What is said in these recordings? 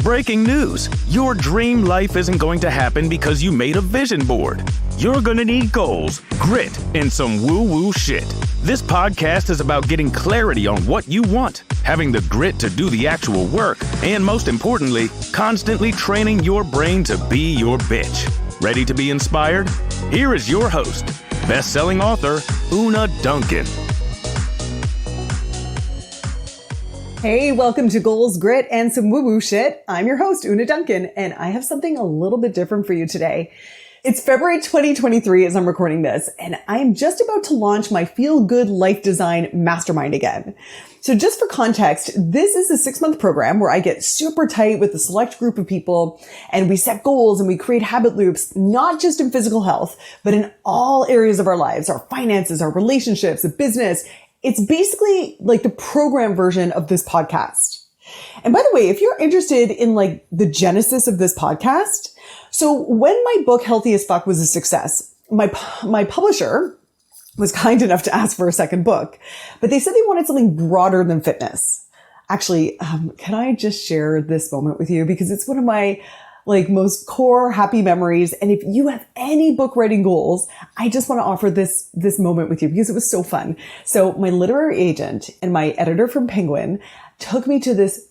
Breaking news. Your dream life isn't going to happen because you made a vision board. You're gonna need goals, grit, and some woo-woo shit. This podcast is about getting clarity on what you want, having the grit to do the actual work, and most importantly, constantly training your brain to be your bitch. Ready to be inspired? Here is your host, best-selling author, Una Duncan. Hey, welcome to Goals, Grit, and Some Woo-Woo Shit. I'm your host, Una Duncan, and I have something a little bit different for you today. It's February 2023 as I'm recording this, and I am just about to launch my Feel Good Life Design Mastermind again. So just for context, this is a 6-month program where I get super tight with a select group of people, and we set goals and we create habit loops, not just in physical health, but in all areas of our lives, our finances, our relationships, the business. It's basically like the program version of this podcast. And by the way, if you're interested in like the genesis of this podcast, so when my book Healthy as Fuck was a success, my publisher was kind enough to ask for a second book, but they said they wanted something broader than fitness. Actually, can I just share this moment with you? Because it's one of my most core happy memories. And if you have any book writing goals, I just want to offer this moment with you because it was so fun. So my literary agent and my editor from Penguin took me to this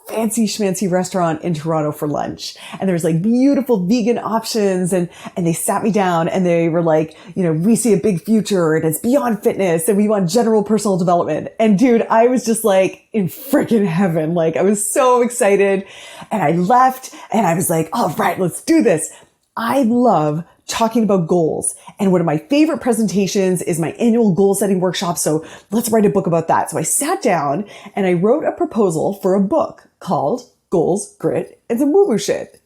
fancy schmancy restaurant in Toronto for lunch. And there was like beautiful vegan options and they sat me down and they were like, we see a big future and it's beyond fitness and we want general personal development. And dude, I was just like in freaking heaven. Like I was so excited and I left and I was like, all right, let's do this. I love talking about goals. And one of my favorite presentations is my annual goal setting workshop. So let's write a book about that. So I sat down and I wrote a proposal for a book called Goals, Grit, and Some Woo-Woo Shit.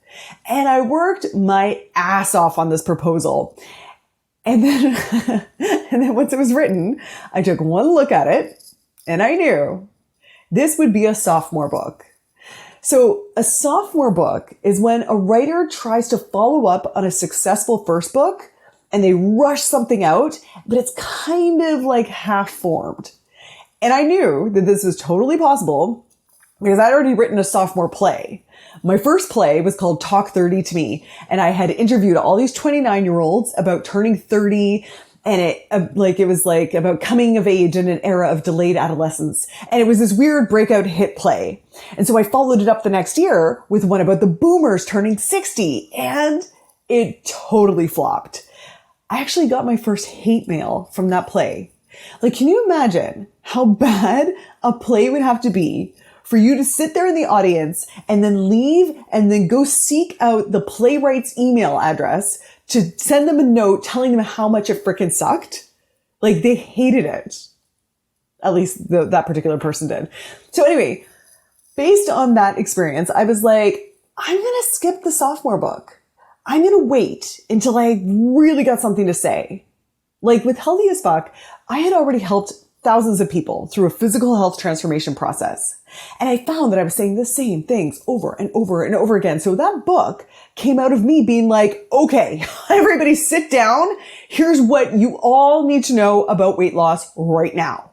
And I worked my ass off on this proposal. And then, and then once it was written, I took one look at it and I knew this would be a sophomore book. So a sophomore book is when a writer tries to follow up on a successful first book and they rush something out, but it's kind of like half formed. And I knew that this was totally possible because I'd already written a sophomore play. My first play was called Talk 30 to Me, and I had interviewed all these 29-year-olds about turning 30. And it was about coming of age in an era of delayed adolescence. And it was this weird breakout hit play. And so I followed it up the next year with one about the boomers turning 60, and it totally flopped. I actually got my first hate mail from that play. Like, can you imagine how bad a play would have to be for you to sit there in the audience and then leave and then go seek out the playwright's email address to send them a note telling them how much it frickin' sucked? Like, they hated it. At least that particular person did. So anyway, based on that experience, I was like, I'm going to skip the sophomore book. I'm going to wait until I really got something to say. Like with Healthy as Fuck, I had already helped thousands of people through a physical health transformation process. And I found that I was saying the same things over and over and over again. So that book came out of me being like, okay, everybody sit down. Here's what you all need to know about weight loss right now.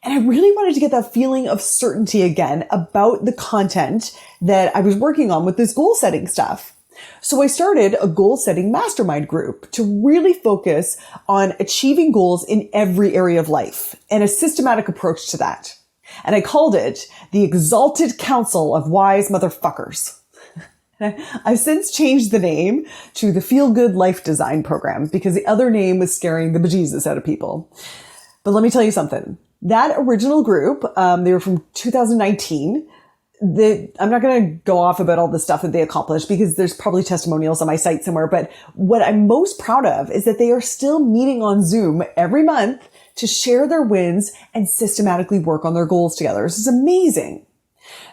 And I really wanted to get that feeling of certainty again about the content that I was working on with this goal setting stuff. So I started a goal setting mastermind group to really focus on achieving goals in every area of life and a systematic approach to that. And I called it the Exalted Council of Wise Motherfuckers. I've since changed the name to the Feel Good Life Design Program because the other name was scaring the bejesus out of people. But let me tell you something. That original group, they were from 2019. I'm not going to go off about all the stuff that they accomplished because there's probably testimonials on my site somewhere. But what I'm most proud of is that they are still meeting on Zoom every month to share their wins and systematically work on their goals together. This is amazing.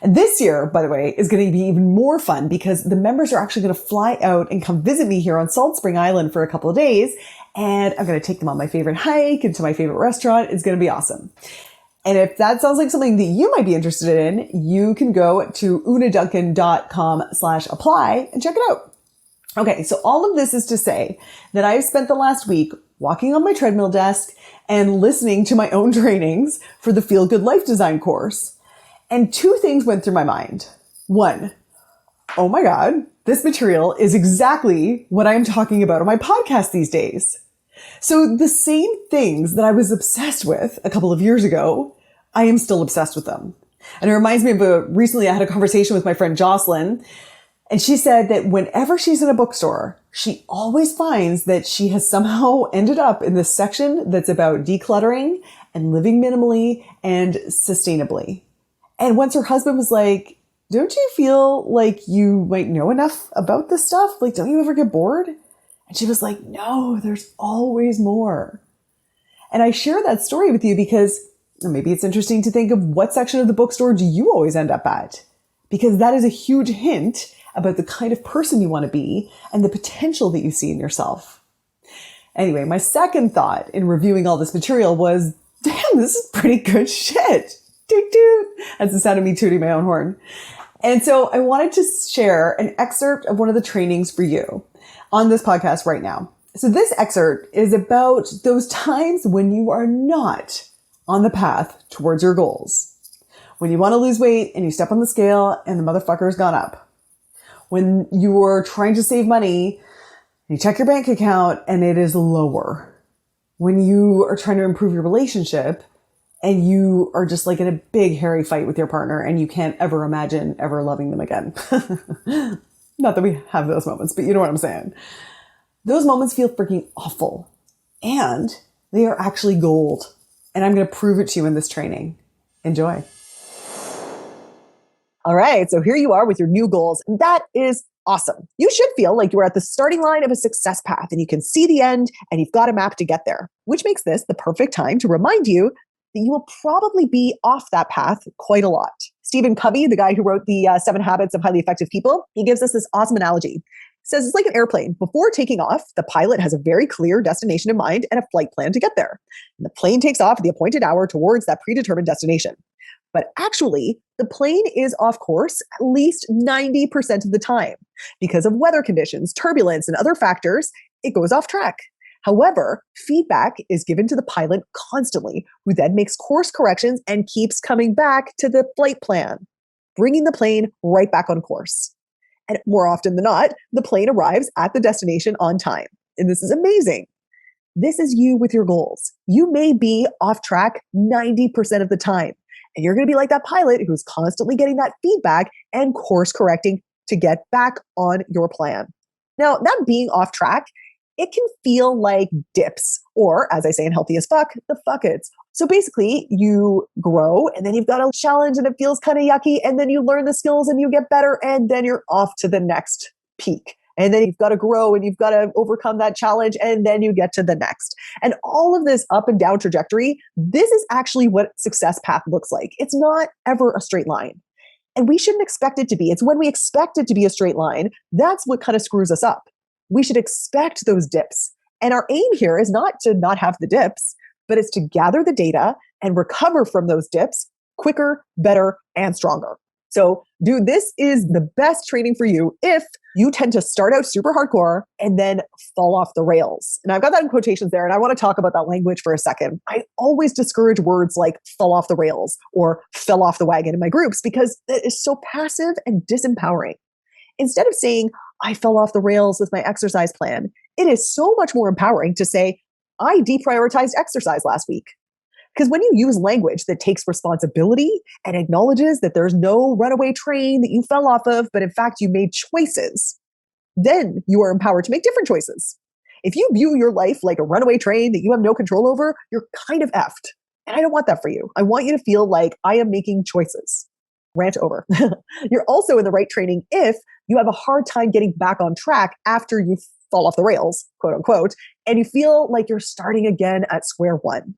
And this year, by the way, is going to be even more fun because the members are actually going to fly out and come visit me here on Salt Spring Island for a couple of days. And I'm going to take them on my favorite hike and to my favorite restaurant. It's going to be awesome. And if that sounds like something that you might be interested in, you can go to unaduncan.com/apply and check it out. Okay, so all of this is to say that I've spent the last week walking on my treadmill desk and listening to my own trainings for the Feel Good Life Design course. And two things went through my mind. One, Oh my God, this material is exactly what I'm talking about on my podcast these days. So the same things that I was obsessed with a couple of years ago, I am still obsessed with them. And it reminds me of recently I had a conversation with my friend Jocelyn, and she said that whenever she's in a bookstore, she always finds that she has somehow ended up in this section that's about decluttering and living minimally and sustainably. And once her husband was like, don't you feel like you might know enough about this stuff? Like, don't you ever get bored? And she was like, no, there's always more. And I share that story with you because maybe it's interesting to think of what section of the bookstore do you always end up at? Because that is a huge hint about the kind of person you want to be and the potential that you see in yourself. Anyway, my second thought in reviewing all this material was, damn, this is pretty good shit. Toot toot. That's the sound of me tooting my own horn. And so I wanted to share an excerpt of one of the trainings for you on this podcast right now. So this excerpt is about those times when you are not on the path towards your goals. When you want to lose weight and you step on the scale and the motherfucker's gone up. When you are trying to save money, you check your bank account and it is lower. When you are trying to improve your relationship and you are just like in a big hairy fight with your partner and you can't ever imagine ever loving them again. Not that we have those moments, but you know what I'm saying. Those moments feel freaking awful and they are actually gold. And I'm going to prove it to you in this training. Enjoy. All right. So here you are with your new goals. And that is awesome. You should feel like you are at the starting line of a success path and you can see the end and you've got a map to get there, which makes this the perfect time to remind you that you will probably be off that path quite a lot. Stephen Covey, the guy who wrote the 7 Habits of Highly Effective People, he gives us this awesome analogy. He says it's like an airplane. Before taking off, the pilot has a very clear destination in mind and a flight plan to get there. And the plane takes off at the appointed hour towards that predetermined destination. But actually, the plane is off course at least 90% of the time. Because of weather conditions, turbulence, and other factors, it goes off track. However, feedback is given to the pilot constantly, who then makes course corrections and keeps coming back to the flight plan, bringing the plane right back on course. And more often than not, the plane arrives at the destination on time. And this is amazing. This is you with your goals. You may be off track 90% of the time. And you're going to be like that pilot who's constantly getting that feedback and course correcting to get back on your plan. Now, that being off track, it can feel like dips, or as I say in Healthy as Fuck, the fuckets. So basically, you grow and then you've got a challenge and it feels kind of yucky, and then you learn the skills and you get better, and then you're off to the next peak. And then you've got to grow and you've got to overcome that challenge, and then you get to the next. And all of this up and down trajectory, this is actually what success path looks like. It's not ever a straight line. And we shouldn't expect it to be. It's when we expect it to be a straight line, that's what kind of screws us up. We should expect those dips. And our aim here is not to not have the dips, but it's to gather the data and recover from those dips quicker, better, and stronger. So, dude, this is the best training for you if you tend to start out super hardcore and then fall off the rails. And I've got that in quotations there, and I want to talk about that language for a second. I always discourage words like fall off the rails or fell off the wagon in my groups because it is so passive and disempowering. Instead of saying, I fell off the rails with my exercise plan, it is so much more empowering to say, I deprioritized exercise last week. Because when you use language that takes responsibility and acknowledges that there's no runaway train that you fell off of, but in fact you made choices, then you are empowered to make different choices. If you view your life like a runaway train that you have no control over, you're kind of effed. And I don't want that for you. I want you to feel like I am making choices. Rant over. You're also in the right training if you have a hard time getting back on track after you fall off the rails, quote unquote, and you feel like you're starting again at square one.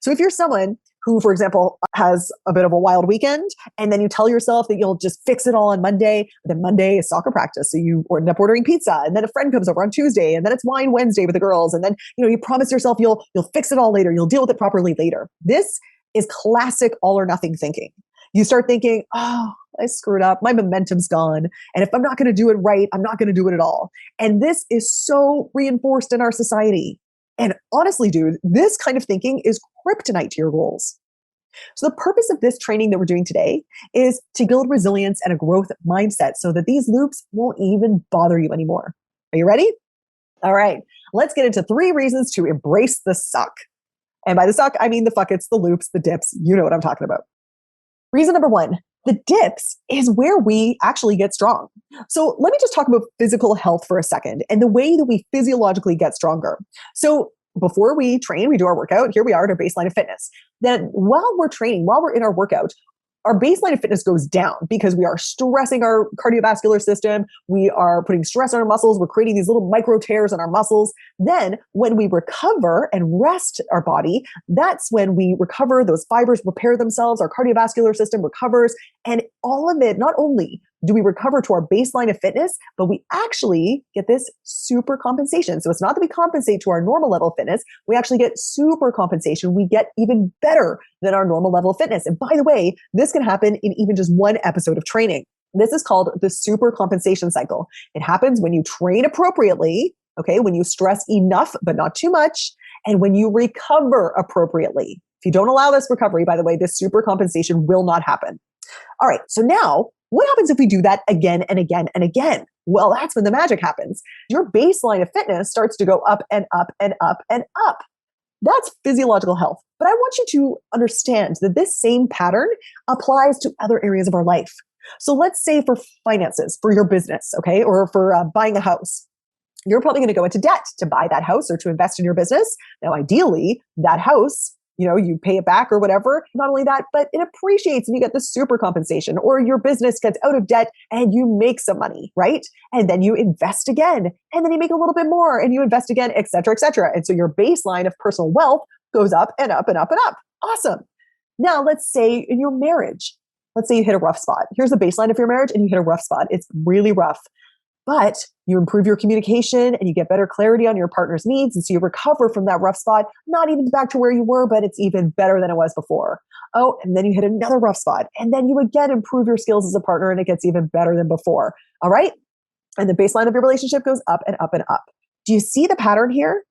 So if you're someone who, for example, has a bit of a wild weekend, and then you tell yourself that you'll just fix it all on Monday, then Monday is soccer practice. So you end up ordering pizza, and then a friend comes over on Tuesday, and then it's wine Wednesday with the girls. And then, you promise yourself you'll fix it all later. You'll deal with it properly later. This is classic all or nothing thinking. You start thinking, oh, I screwed up. My momentum's gone. And if I'm not going to do it right, I'm not going to do it at all. And this is so reinforced in our society. And honestly, dude, this kind of thinking is kryptonite to your goals. So the purpose of this training that we're doing today is to build resilience and a growth mindset so that these loops won't even bother you anymore. Are you ready? All right, let's get into 3 reasons to embrace the suck. And by the suck, I mean the fuckets, the loops, the dips. You know what I'm talking about. Reason number 1, the dips is where we actually get strong. So let me just talk about physical health for a second and the way that we physiologically get stronger. So before we train, we do our workout. Here we are at our baseline of fitness. Then while we're training, while we're in our workout, our baseline of fitness goes down because we are stressing our cardiovascular system. We are putting stress on our muscles. We're creating these little micro tears in our muscles. Then when we recover and rest our body, that's when we recover, those fibers repair themselves, our cardiovascular system recovers, and all of it, not only do we recover to our baseline of fitness, but we actually get this super compensation. So it's not that we compensate to our normal level of fitness. We actually get super compensation. We get even better than our normal level of fitness. And by the way, this can happen in even just one episode of training. This is called the super compensation cycle. It happens when you train appropriately, okay, when you stress enough, but not too much, and when you recover appropriately. If you don't allow this recovery, by the way, this super compensation will not happen. All right, so now what happens if we do that again and again and again? Well, that's when the magic happens. Your baseline of fitness starts to go up and up and up and up. That's physiological health. But I want you to understand that this same pattern applies to other areas of our life. So let's say for finances, for your business, okay, or for buying a house. You're probably going to go into debt to buy that house or to invest in your business. Now, ideally, that house, you pay it back or whatever. Not only that, but it appreciates and you get the super compensation, or your business gets out of debt and you make some money, right? And then you invest again, and then you make a little bit more and you invest again, et cetera, et cetera. And so your baseline of personal wealth goes up and up and up and up. Awesome. Now let's say in your marriage, let's say you hit a rough spot. Here's the baseline of your marriage and you hit a rough spot. It's really rough. But you improve your communication and you get better clarity on your partner's needs. And so you recover from that rough spot, not even back to where you were, but it's even better than it was before. Oh, and then you hit another rough spot. And then you again improve your skills as a partner and it gets even better than before. All right. And the baseline of your relationship goes up and up and up. Do you see the pattern here?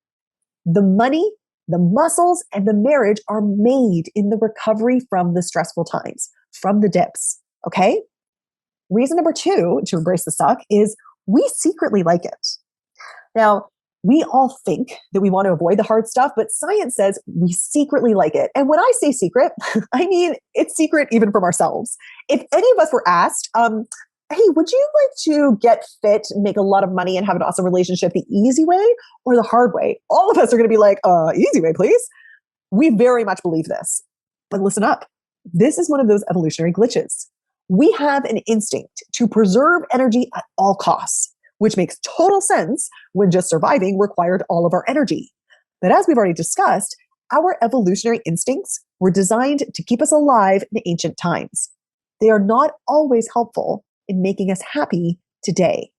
The money, the muscles, and the marriage are made in the recovery from the stressful times, from the dips. Okay. Reason number 2 to embrace the suck is we secretly like it. Now, we all think that we want to avoid the hard stuff, but science says we secretly like it. And when I say secret, I mean it's secret even from ourselves. If any of us were asked, hey, would you like to get fit, make a lot of money, and have an awesome relationship the easy way or the hard way? All of us are going to be like, easy way, please. We very much believe this. But listen up. This is one of those evolutionary glitches. We have an instinct to preserve energy at all costs, which makes total sense when just surviving required all of our energy. But as we've already discussed, our evolutionary instincts were designed to keep us alive in ancient times. They are not always helpful in making us happy today.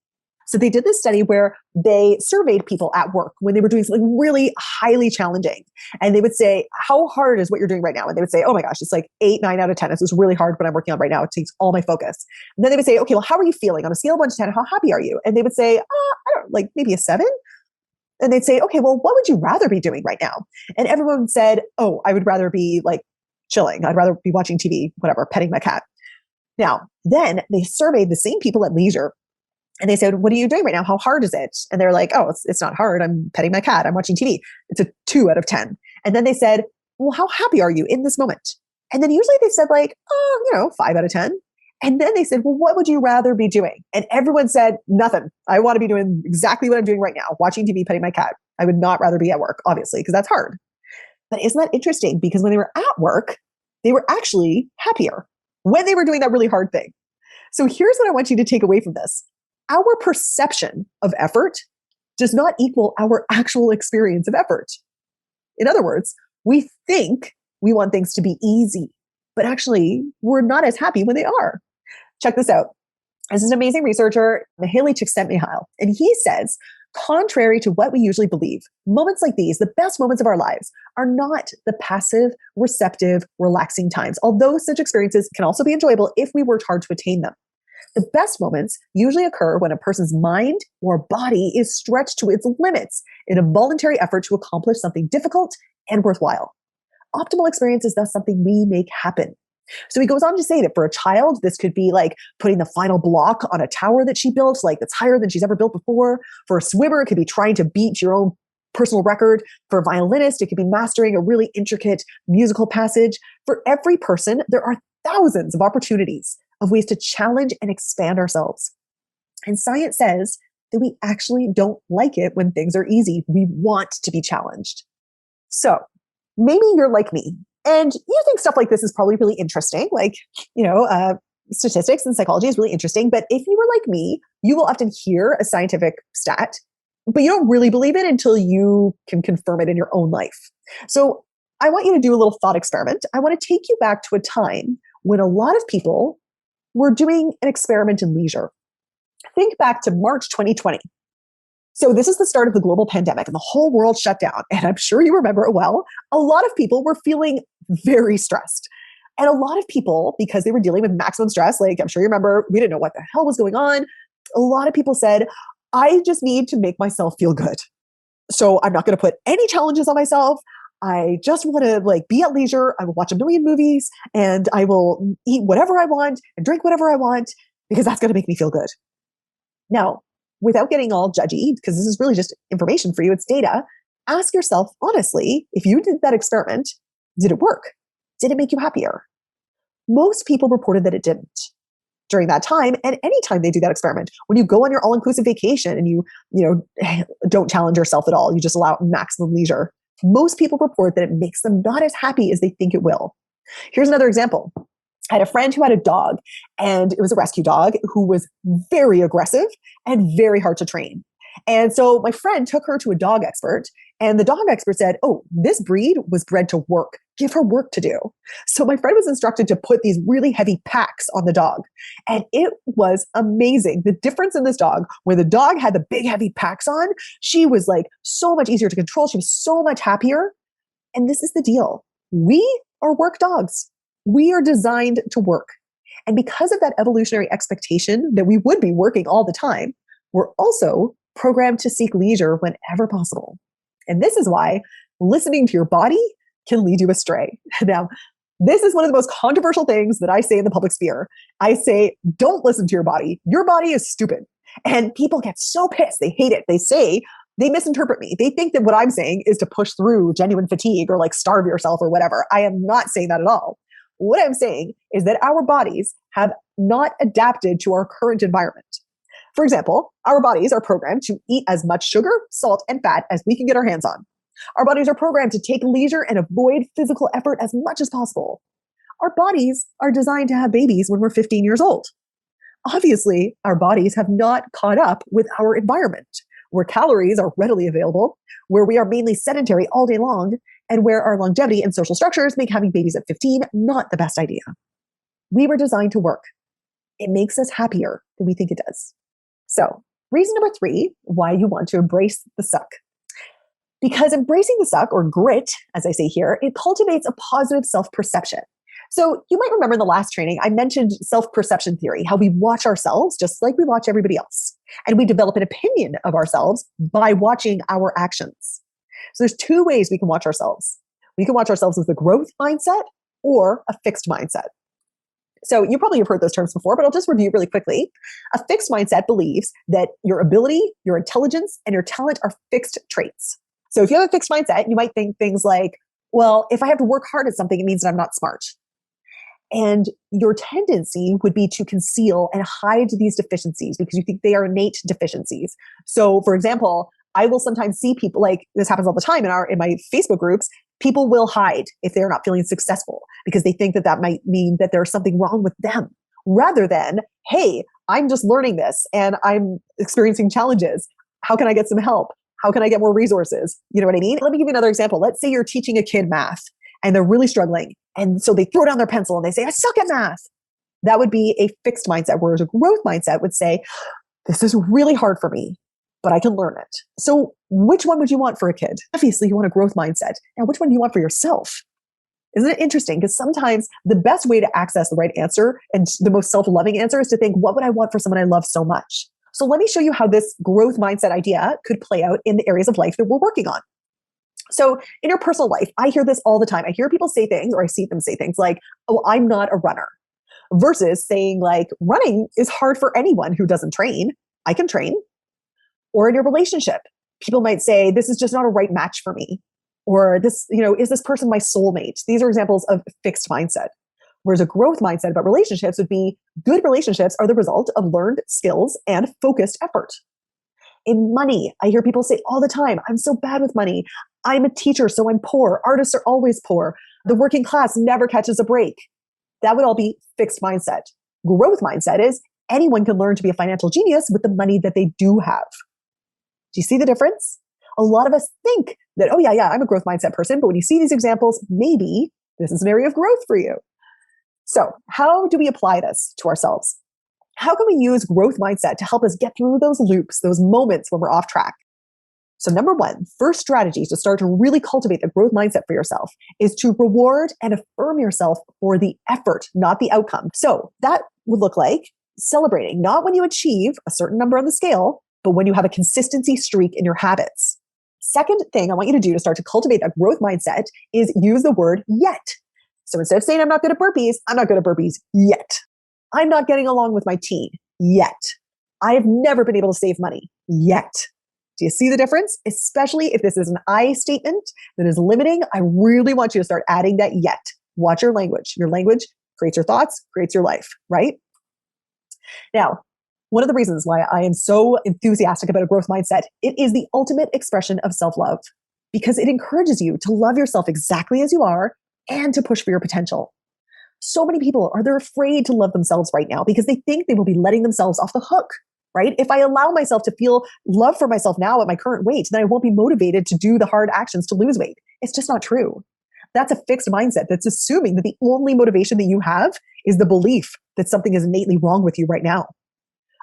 So they did this study where they surveyed people at work when they were doing something really highly challenging. And they would say, how hard is what you're doing right now? And they would say, oh my gosh, it's like 8, 9 out of 10. This is really hard what I'm working on right now. It takes all my focus. And then they would say, okay, well, how are you feeling? On a scale of 1 to 10, how happy are you? And they would say, I don't know, like maybe a 7. And they'd say, okay, well, what would you rather be doing right now? And everyone said, oh, I would rather be like chilling. I'd rather be watching TV, whatever, petting my cat. Now, then they surveyed the same people at leisure. And they said, what are you doing right now? How hard is it? And they're like, oh, it's not hard. I'm petting my cat. I'm watching TV. It's a 2 out of 10. And then they said, well, how happy are you in this moment? And then usually they said 5 out of 10. And then they said, well, what would you rather be doing? And everyone said, nothing. I want to be doing exactly what I'm doing right now, watching TV, petting my cat. I would not rather be at work, obviously, because that's hard. But isn't that interesting? Because when they were at work, they were actually happier when they were doing that really hard thing. So here's what I want you to take away from this. Our perception of effort does not equal our actual experience of effort. In other words, we think we want things to be easy, but actually we're not as happy when they are. Check this out. This is an amazing researcher, Mihaly Csikszentmihalyi, and he says, contrary to what we usually believe, moments like these, the best moments of our lives, are not the passive, receptive, relaxing times, although such experiences can also be enjoyable if we worked hard to attain them. The best moments usually occur when a person's mind or body is stretched to its limits in a voluntary effort to accomplish something difficult and worthwhile. Optimal experience is thus something we make happen. So he goes on to say that for a child, this could be like putting the final block on a tower that she built, like that's higher than she's ever built before. For a swimmer, it could be trying to beat your own personal record. For a violinist, it could be mastering a really intricate musical passage. For every person, there are thousands of opportunities of ways to challenge and expand ourselves. And science says that we actually don't like it when things are easy. We want to be challenged. So maybe you're like me and you think stuff like this is probably really interesting. Like, statistics and psychology is really interesting. But if you were like me, you will often hear a scientific stat, but you don't really believe it until you can confirm it in your own life. So I want you to do a little thought experiment. I want to take you back to a time when a lot of people were doing an experiment in leisure. Think back to March 2020. So this is the start of the global pandemic and the whole world shut down. And I'm sure you remember it well. A lot of people were feeling very stressed. And a lot of people, because they were dealing with maximum stress, like I'm sure you remember, we didn't know what the hell was going on. A lot of people said, I just need to make myself feel good. So I'm not going to put any challenges on myself. I just want to be at leisure. I will watch a million movies and I will eat whatever I want and drink whatever I want because that's going to make me feel good. Now, without getting all judgy, because this is really just information for you, it's data, ask yourself honestly, if you did that experiment, did it work? Did it make you happier? Most people reported that it didn't during that time. And anytime they do that experiment, when you go on your all-inclusive vacation and you don't challenge yourself at all, you just allow maximum leisure, most people report that it makes them not as happy as they think it will. Here's another example. I had a friend who had a dog, and it was a rescue dog who was very aggressive and very hard to train. And so my friend took her to a dog expert, and the dog expert said, oh, this breed was bred to work. Give her work to do. So my friend was instructed to put these really heavy packs on the dog. And it was amazing. The difference in this dog, when the dog had the big heavy packs on, she was so much easier to control. She was so much happier. And this is the deal. We are work dogs. We are designed to work. And because of that evolutionary expectation that we would be working all the time, we're also programmed to seek leisure whenever possible. And this is why listening to your body can lead you astray. Now, this is one of the most controversial things that I say in the public sphere. I say, don't listen to your body. Your body is stupid. And people get so pissed. They hate it. They say, they misinterpret me. They think that what I'm saying is to push through genuine fatigue or starve yourself or whatever. I am not saying that at all. What I'm saying is that our bodies have not adapted to our current environment. For example, our bodies are programmed to eat as much sugar, salt, and fat as we can get our hands on. Our bodies are programmed to take leisure and avoid physical effort as much as possible. Our bodies are designed to have babies when we're 15 years old. Obviously, our bodies have not caught up with our environment, where calories are readily available, where we are mainly sedentary all day long, and where our longevity and social structures make having babies at 15 not the best idea. We were designed to work. It makes us happier than we think it does. So, reason number 3, why you want to embrace the suck. Because embracing the suck, or grit, as I say here, it cultivates a positive self-perception. So you might remember in the last training, I mentioned self-perception theory, how we watch ourselves just like we watch everybody else. And we develop an opinion of ourselves by watching our actions. So there's 2 ways we can watch ourselves. We can watch ourselves with a growth mindset or a fixed mindset. So you probably have heard those terms before, but I'll just review really quickly. A fixed mindset believes that your ability, your intelligence, and your talent are fixed traits. So if you have a fixed mindset, you might think things like, well, if I have to work hard at something, it means that I'm not smart. And your tendency would be to conceal and hide these deficiencies because you think they are innate deficiencies. So for example, I will sometimes see people, this happens all the time in my Facebook groups, people will hide if they're not feeling successful because they think that might mean that there's something wrong with them, rather than, hey, I'm just learning this and I'm experiencing challenges. How can I get some help? How can I get more resources? You know what I mean? Let me give you another example. Let's say you're teaching a kid math and they're really struggling. And so they throw down their pencil and they say, I suck at math. That would be a fixed mindset, whereas a growth mindset would say, this is really hard for me, but I can learn it. So which one would you want for a kid? Obviously, you want a growth mindset. Now, which one do you want for yourself? Isn't it interesting? Because sometimes the best way to access the right answer and the most self-loving answer is to think, what would I want for someone I love so much? So let me show you how this growth mindset idea could play out in the areas of life that we're working on. So in your personal life, I hear this all the time. I hear people say things, or I see them say things like, oh, I'm not a runner, versus saying like, running is hard for anyone who doesn't train. I can train. Or in your relationship, people might say, this is just not a right match for me. Or this, is this person my soulmate? These are examples of fixed mindset. Whereas a growth mindset about relationships would be, good relationships are the result of learned skills and focused effort. In money, I hear people say all the time, I'm so bad with money. I'm a teacher, so I'm poor. Artists are always poor. The working class never catches a break. That would all be fixed mindset. Growth mindset is, anyone can learn to be a financial genius with the money that they do have. Do you see the difference? A lot of us think that, oh yeah, I'm a growth mindset person. But when you see these examples, maybe this is an area of growth for you. So how do we apply this to ourselves? How can we use growth mindset to help us get through those loops, those moments when we're off track? So number one, first strategy to start to really cultivate the growth mindset for yourself is to reward and affirm yourself for the effort, not the outcome. So that would look like celebrating, not when you achieve a certain number on the scale, but when you have a consistency streak in your habits. Second thing I want you to do to start to cultivate a growth mindset is use the word yet. So instead of saying I'm not good at burpees, I'm not good at burpees yet. I'm not getting along with my teen yet. I have never been able to save money yet. Do you see the difference? Especially if this is an I statement that is limiting, I really want you to start adding that yet. Watch your language. Your language creates your thoughts, creates your life, right? Now, one of the reasons why I am so enthusiastic about a growth mindset, it is the ultimate expression of self-love, because it encourages you to love yourself exactly as you are and to push for your potential. So many people they're afraid to love themselves right now because they think they will be letting themselves off the hook, right? If I allow myself to feel love for myself now at my current weight, then I won't be motivated to do the hard actions to lose weight. It's just not true. That's a fixed mindset that's assuming that the only motivation that you have is the belief that something is innately wrong with you right now.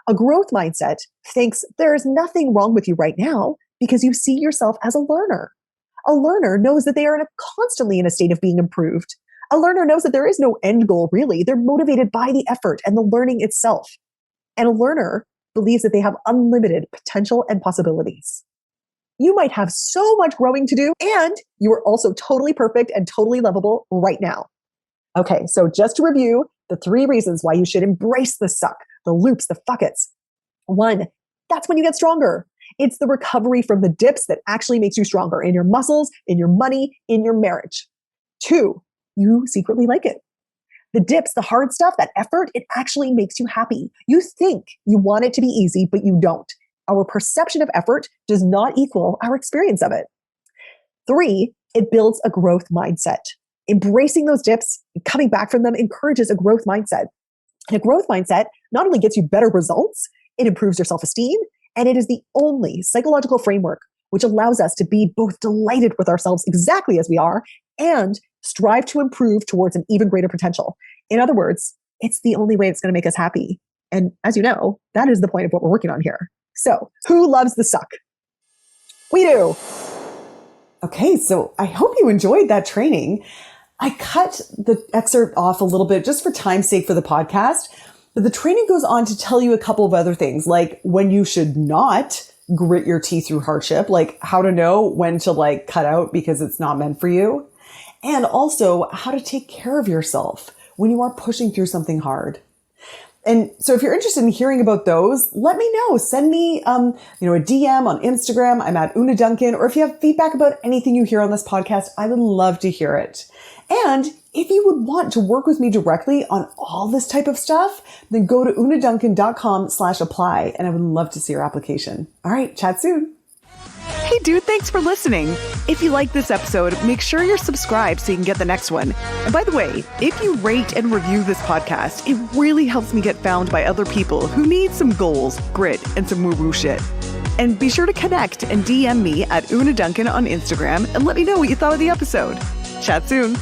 A growth mindset thinks there is nothing wrong with you right now because you see yourself as a learner. A learner knows that they are constantly in a state of being improved. A learner knows that there is no end goal, really. They're motivated by the effort and the learning itself. And a learner believes that they have unlimited potential and possibilities. You might have so much growing to do, and you are also totally perfect and totally lovable right now. Okay, so just to review the 3 reasons why you should embrace the suck, the loops, the fuck-its. 1, that's when you get stronger. It's the recovery from the dips that actually makes you stronger in your muscles, in your money, in your marriage. 2, you secretly like it. The dips, the hard stuff, that effort, it actually makes you happy. You think you want it to be easy, but you don't. Our perception of effort does not equal our experience of it. 3, it builds a growth mindset. Embracing those dips and coming back from them encourages a growth mindset. And a growth mindset not only gets you better results, it improves your self-esteem, and it is the only psychological framework which allows us to be both delighted with ourselves exactly as we are and strive to improve towards an even greater potential. In other words, it's the only way it's going to make us happy. And as you know, that is the point of what we're working on here. So, who loves the suck? We do. Okay, so I hope you enjoyed that training. I cut the excerpt off a little bit just for time's sake for the podcast, but the training goes on to tell you a couple of other things, like when you should not grit your teeth through hardship, like how to know when to cut out because it's not meant for you, and also how to take care of yourself when you are pushing through something hard. And so if you're interested in hearing about those, let me know. Send me, a DM on Instagram. I'm at Una Duncan. Or if you have feedback about anything you hear on this podcast, I would love to hear it. And if you would want to work with me directly on all this type of stuff, then go to unaduncan.com/apply. And I would love to see your application. All right. Chat soon. Hey dude, thanks for listening. If you like this episode, make sure you're subscribed so you can get the next one. And by the way, if you rate and review this podcast, it really helps me get found by other people who need some goals, grit, and some woo-woo shit. And be sure to connect and DM me at Una Duncan on Instagram and let me know what you thought of the episode. Chat soon.